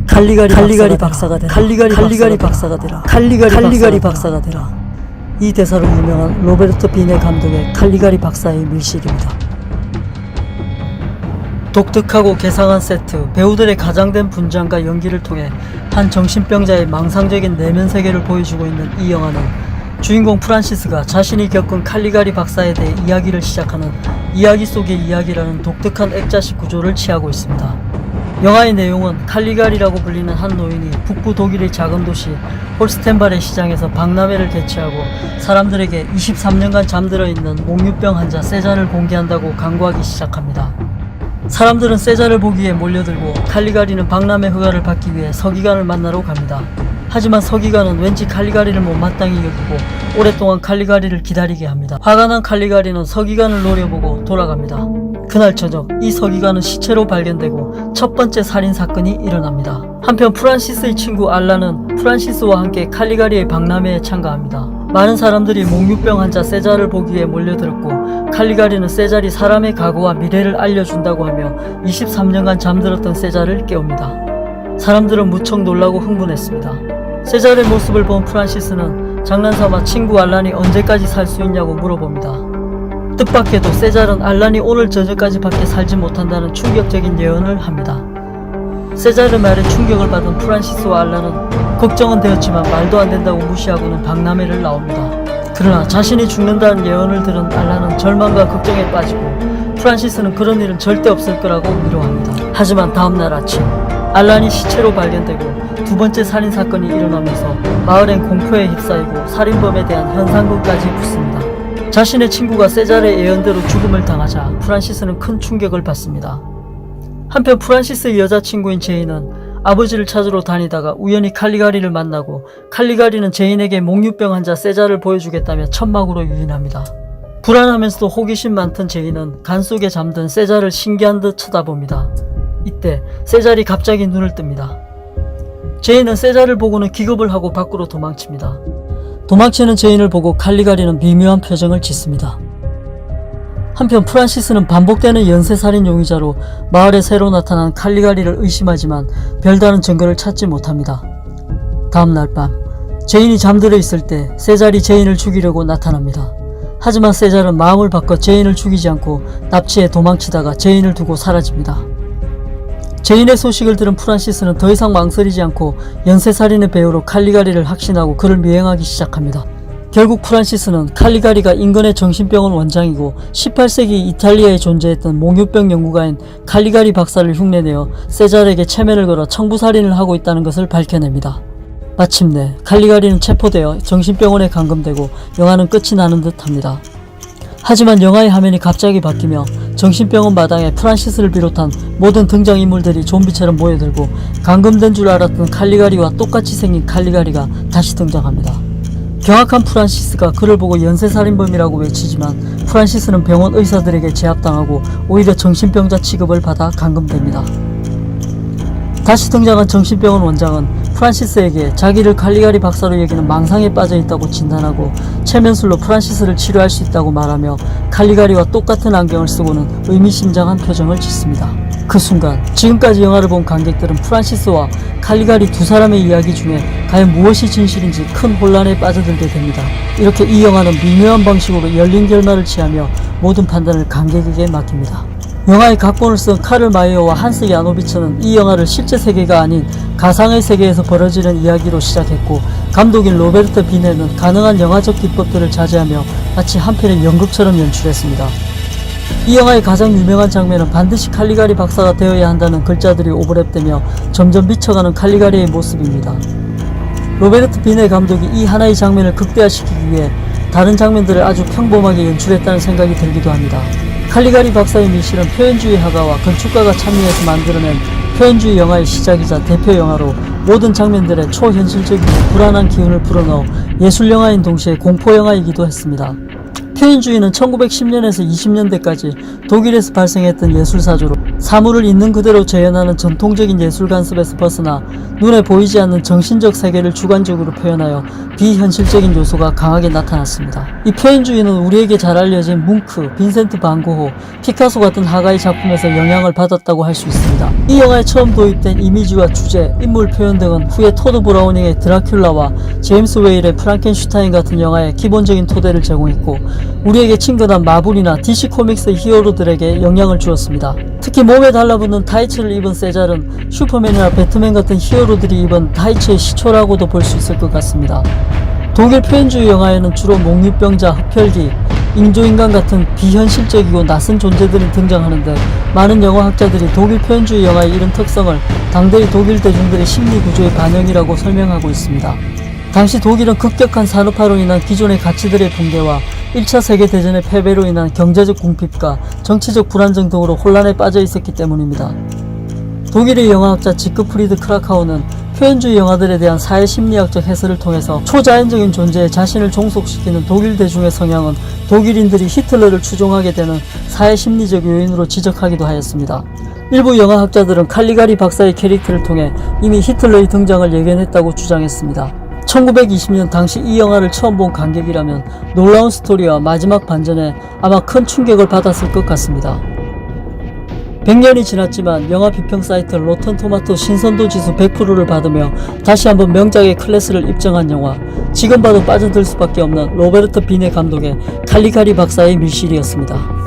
칼리가리 박사가 되라. 칼리가리 박사가 되라. 칼리가리 박사가 되라. 이 대사로 유명한 로베르토 비네 감독의 칼리가리 박사의 밀실입니다. 독특하고 개상한 세트, 배우들의 가장된 분장과 연기를 통해 한 정신병자의 망상적인 내면 세계를 보여주고 있는 이 영화는 주인공 프란시스가 자신이 겪은 칼리가리 박사에 대해 이야기를 시작하는 이야기 속의 이야기라는 독특한 액자식 구조를 취하고 있습니다. 영화의 내용은 칼리가리라고 불리는 한 노인이 북부 독일의 작은 도시 홀스텐발의 시장에서 박람회를 개최하고 사람들에게 23년간 잠들어 있는 몽유병 환자 세자를 공개한다고 광고하기 시작합니다. 사람들은 세자를 보기 위해 몰려들고 칼리가리는 박람회 허가를 받기 위해 서기관을 만나러 갑니다. 하지만 서기관은 왠지 칼리가리를 못마땅히 여기고 오랫동안 칼리가리를 기다리게 합니다. 화가 난 칼리가리는 서기관을 노려보고 돌아갑니다. 그날 저녁 이 서기관은 시체로 발견되고 첫 번째 살인사건이 일어납니다. 한편 프란시스의 친구 알라는 프란시스와 함께 칼리가리의 박람회에 참가합니다. 많은 사람들이 몽유병 환자 세자를 보기 위해 몰려들었고 칼리가리는 세자리 사람의 과거와 미래를 알려준다고 하며 23년간 잠들었던 세자를 깨웁니다. 사람들은 무척 놀라고 흥분했습니다. 세자의 모습을 본 프란시스는 장난삼아 친구 알란이 언제까지 살 수 있냐고 물어봅니다. 뜻밖에도 세자는 알란이 오늘 저녁까지 밖에 살지 못한다는 충격적인 예언을 합니다. 세자의 말에 충격을 받은 프란시스와 알란은 걱정은 되었지만 말도 안 된다고 무시하고는 박람회를 나옵니다. 그러나 자신이 죽는다는 예언을 들은 알란은 절망과 걱정에 빠지고 프란시스는 그런 일은 절대 없을 거라고 위로합니다. 하지만 다음날 아침 알란이 시체로 발견되고 두 번째 살인사건이 일어나면서 마을엔 공포에 휩싸이고 살인범에 대한 현상금까지 붙습니다. 자신의 친구가 세자의 예언대로 죽음을 당하자 프란시스는 큰 충격을 받습니다. 한편 프란시스의 여자친구인 제인은 아버지를 찾으러 다니다가 우연히 칼리가리를 만나고 칼리가리는 제인에게 몽유병 환자 세자를 보여주겠다며 천막으로 유인합니다. 불안하면서도 호기심 많던 제인은 간 속에 잠든 세자를 신기한 듯 쳐다봅니다. 이때 세자리 갑자기 눈을 뜹니다. 제인은 세자를 보고는 기겁을 하고 밖으로 도망칩니다. 도망치는 제인을 보고 칼리가리는 미묘한 표정을 짓습니다. 한편 프란시스는 반복되는 연쇄살인 용의자로 마을에 새로 나타난 칼리가리를 의심하지만 별다른 증거를 찾지 못합니다. 다음날 밤 제인이 잠들어 있을 때 세자리 제인을 죽이려고 나타납니다. 하지만 세자는 마음을 바꿔 제인을 죽이지 않고 납치해 도망치다가 제인을 두고 사라집니다. 제인의 소식을 들은 프란시스는 더 이상 망설이지 않고 연쇄살인의 배우로 칼리가리를 확신하고 그를 미행하기 시작합니다. 결국 프란시스는 칼리가리가 인간의 정신병원 원장이고 18세기 이탈리아에 존재했던 몽유병 연구가인 칼리가리 박사를 흉내내어 세자르에게 체면을 걸어 청부살인을 하고 있다는 것을 밝혀냅니다. 마침내 칼리가리는 체포되어 정신병원에 감금되고 영화는 끝이 나는 듯 합니다. 하지만 영화의 화면이 갑자기 바뀌며 정신병원 마당에 프란시스를 비롯한 모든 등장인물들이 좀비처럼 모여들고 감금된 줄 알았던 칼리가리와 똑같이 생긴 칼리가리가 다시 등장합니다. 경악한 프란시스가 그를 보고 연쇄살인범이라고 외치지만 프란시스는 병원 의사들에게 제압당하고 오히려 정신병자 취급을 받아 감금됩니다. 다시 등장한 정신병원 원장은 프란시스에게 자기를 칼리가리 박사로 여기는 망상에 빠져있다고 진단하고 최면술로 프란시스를 치료할 수 있다고 말하며 칼리가리와 똑같은 안경을 쓰고는 의미심장한 표정을 짓습니다. 그 순간 지금까지 영화를 본 관객들은 프란시스와 칼리가리 두 사람의 이야기 중에 과연 무엇이 진실인지 큰 혼란에 빠져들게 됩니다. 이렇게 이 영화는 미묘한 방식으로 열린 결말을 취하며 모든 판단을 관객에게 맡깁니다. 영화의 각본을 쓴 카를 마이어와 한스 야노비츠는 이 영화를 실제 세계가 아닌 가상의 세계에서 벌어지는 이야기로 시작했고 감독인 로베르토 비네는 가능한 영화적 기법들을 자제하며 마치 한 편의 연극처럼 연출했습니다. 이 영화의 가장 유명한 장면은 반드시 칼리가리 박사가 되어야 한다는 글자들이 오버랩되며 점점 미쳐가는 칼리가리의 모습입니다. 로베르토 비네 감독이 이 하나의 장면을 극대화시키기 위해 다른 장면들을 아주 평범하게 연출했다는 생각이 들기도 합니다. 칼리가리 박사의 밀실은 표현주의 화가와 건축가가 참여해서 만들어낸 표현주의 영화의 시작이자 대표 영화로 모든 장면들의 초현실적이고 불안한 기운을 불어넣어 예술영화인 동시에 공포영화이기도 했습니다. 표현주의는 1910년에서 20년대까지 독일에서 발생했던 예술사조로 사물을 있는 그대로 재현하는 전통적인 예술 관습에서 벗어나 눈에 보이지 않는 정신적 세계를 주관적으로 표현하여 비현실적인 요소가 강하게 나타났습니다. 이 표현주의는 우리에게 잘 알려진 뭉크, 빈센트 반 고흐, 피카소 같은 화가의 작품에서 영향을 받았다고 할 수 있습니다. 이 영화에 처음 도입된 이미지와 주제, 인물 표현 등은 후에 토드 브라우닝의 드라큘라와 제임스 웨일의 프랑켄슈타인 같은 영화의 기본적인 토대를 제공했고 우리에게 친근한 마블이나 DC 코믹스의 히어로들에게 영향을 주었습니다. 특히 몸에 달라붙는 타이츠를 입은 세잘은 슈퍼맨이나 배트맨 같은 히어로들이 입은 타이츠의 시초라고도 볼 수 있을 것 같습니다. 독일 표현주의 영화에는 주로 몽유병자, 흡혈귀, 인조인간 같은 비현실적이고 낯선 존재들이 등장하는데 많은 영화학자들이 독일 표현주의 영화의 이런 특성을 당대의 독일 대중들의 심리 구조의 반영이라고 설명하고 있습니다. 당시 독일은 급격한 산업화로 인한 기존의 가치들의 붕괴와 1차 세계대전의 패배로 인한 경제적 궁핍과 정치적 불안정 등으로 혼란에 빠져 있었기 때문입니다. 독일의 영화학자 지크프리드 크라카우는 표현주의 영화들에 대한 사회심리학적 해설을 통해서 초자연적인 존재에 자신을 종속시키는 독일 대중의 성향은 독일인들이 히틀러를 추종하게 되는 사회심리적 요인으로 지적하기도 하였습니다. 일부 영화학자들은 칼리가리 박사의 캐릭터를 통해 이미 히틀러의 등장을 예견했다고 주장했습니다. 1920년 당시 이 영화를 처음 본 관객이라면 놀라운 스토리와 마지막 반전에 아마 큰 충격을 받았을 것 같습니다. 100년이 지났지만 영화 비평 사이트 로튼토마토 신선도 지수 100%를 받으며 다시 한번 명작의 클래스를 입증한 영화, 지금 봐도 빠져들 수밖에 없는 로베르토 비네 감독의 칼리가리 박사의 밀실이었습니다.